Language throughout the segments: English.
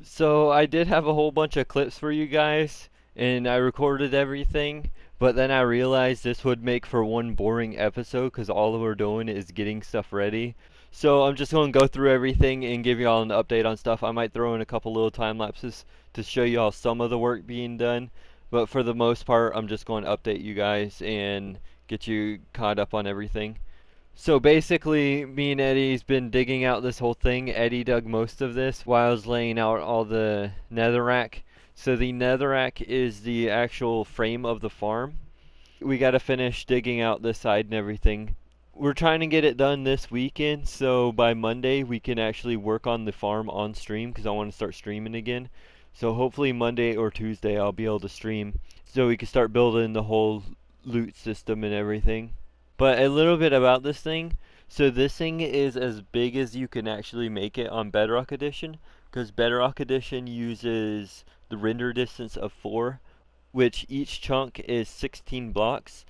So I did have a whole bunch of clips for you guys, and I recorded everything, but then I realized this would make for one boring episode because all we're doing is getting stuff ready. So I'm just going to go through everything and give y'all an update on stuff. I might throw in a couple little time lapses to show y'all some of the work being done, but for the most part, I'm just going to update you guys and get you caught up on everything. So basically, me and Eddie's been digging out this whole thing. Eddie dug most of this while I was laying out all the netherrack. So the netherrack is the actual frame of the farm. We got to finish digging out this side and everything. We're trying to get it done this weekend, so by Monday we can actually work on the farm on stream because I want to start streaming again. So hopefully Monday or Tuesday I'll be able to stream so we can start building the whole loot system and everything. But a little bit about this thing. So this thing is as big as you can actually make it on Bedrock Edition, because Bedrock Edition uses the render distance of 4, which each chunk is 16 blocks.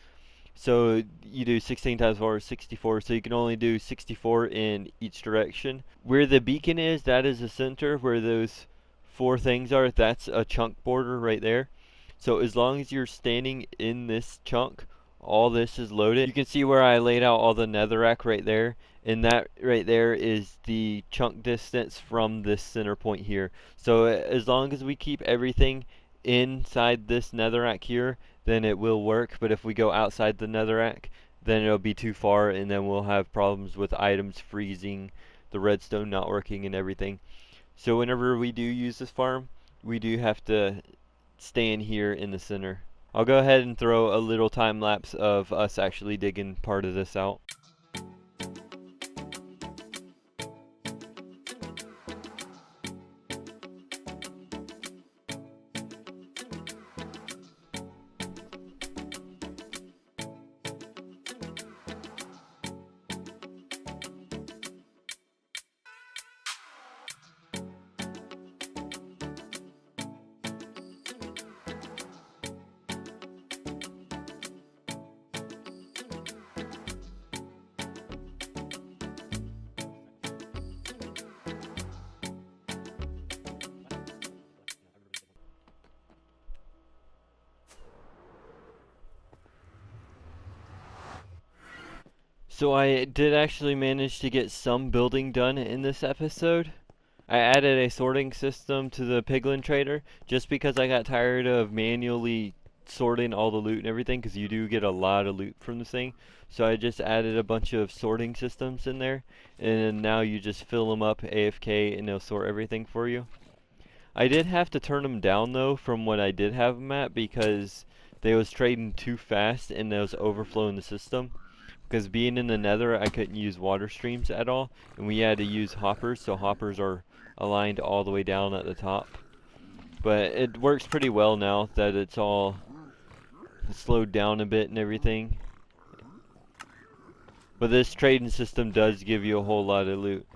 So you do 16 times 4 is 64, so you can only do 64 in each direction. Where the beacon is, that is the center where those 4 things are. That's a chunk border right there. So as long as you're standing in this chunk, all this is loaded. You can see where I laid out all the netherrack right there, and that right there is the chunk distance from this center point here. So as long as we keep everything inside this netherrack here, then it will work. But if we go outside the netherrack, then it'll be too far, and then we'll have problems with items freezing, the redstone not working, and everything. So whenever we do use this farm, we do have to stand here in the center. I'll go ahead and throw a little time lapse of us actually digging part of this out. So I did actually manage to get some building done in this episode. I added a sorting system to the piglin trader just because I got tired of manually sorting all the loot and everything, because you do get a lot of loot from this thing. So I just added a bunch of sorting systems in there, and now you just fill them up AFK and they'll sort everything for you. I did have to turn them down though from what I did have them at, because they was trading too fast and they was overflowing the system. Because being in the nether, I couldn't use water streams at all, and we had to use hoppers, so hoppers are aligned all the way down at the top. But it works pretty well now that it's all slowed down a bit and everything. But this trading system does give you a whole lot of loot.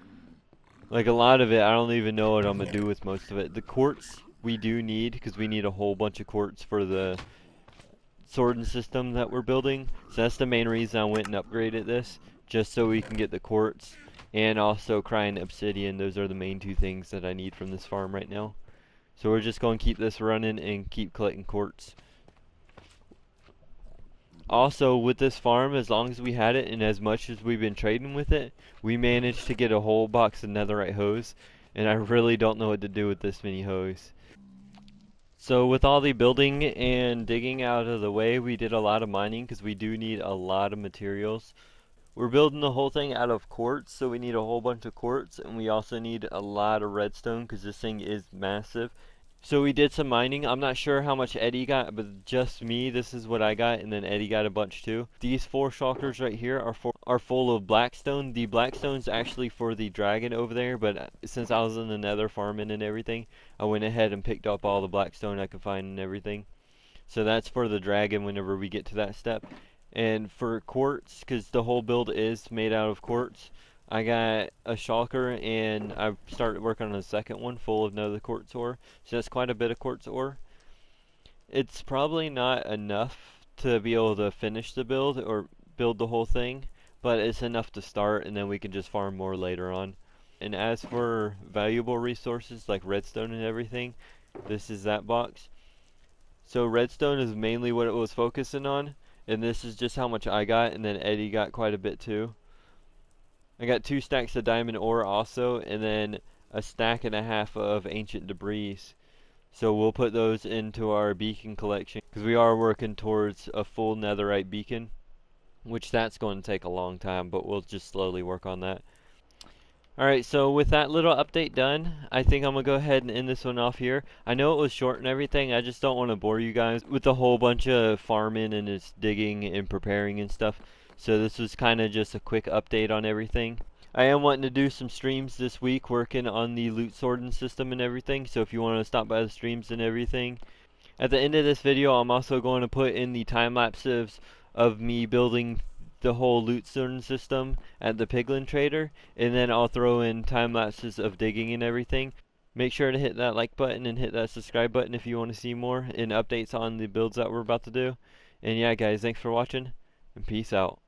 Like a lot of it, I don't even know what I'm gonna do with most of it. The quartz we do need, because we need a whole bunch of quartz for the sorting system that we're building. So that's the main reason I went and upgraded this, just so we can get the quartz and also crying obsidian. Those are the main 2 things that I need from this farm right now. So we're just going to keep this running and keep collecting quartz. Also, with this farm, as long as we had it and as much as we've been trading with it, we managed to get a whole box of netherite hose, and I really don't know what to do with this many hose. So with all the building and digging out of the way, we did a lot of mining because we do need a lot of materials. We're building the whole thing out of quartz, so we need a whole bunch of quartz, and we also need a lot of redstone because this thing is massive. So we did some mining. I'm not sure how much Eddie got, but just me, this is what I got, and then Eddie got a bunch too. These 4 shulkers right here are full of blackstone. The blackstone's actually for the dragon over there, but since I was in the nether farming and everything, I went ahead and picked up all the blackstone I could find and everything. So that's for the dragon whenever we get to that step. And for quartz, because the whole build is made out of quartz, I got a shulker and I started working on a second one full of another quartz ore. So that's quite a bit of quartz ore. It's probably not enough to be able to finish the build or build the whole thing, but it's enough to start, and then we can just farm more later on. And as for valuable resources like redstone and everything, this is that box. So redstone is mainly what it was focusing on, and this is just how much I got, and then Eddie got quite a bit too. I got 2 stacks of diamond ore also, and then a stack and a half of ancient debris. So we'll put those into our beacon collection, because we are working towards a full netherite beacon, which that's going to take a long time, but we'll just slowly work on that. Alright, so with that little update done, I think I'm going to go ahead and end this one off here. I know it was short and everything, I just don't want to bore you guys with a whole bunch of farming and just digging and preparing and stuff. So this was kind of just a quick update on everything. I am wanting to do some streams this week working on the loot sorting system and everything, so if you want to stop by the streams and everything. At the end of this video, I'm also going to put in the time lapses of me building the whole loot sorting system at the Piglin Trader, and then I'll throw in time lapses of digging and everything. Make sure to hit that like button and hit that subscribe button if you want to see more and updates on the builds that we're about to do. And yeah guys, thanks for watching, and peace out.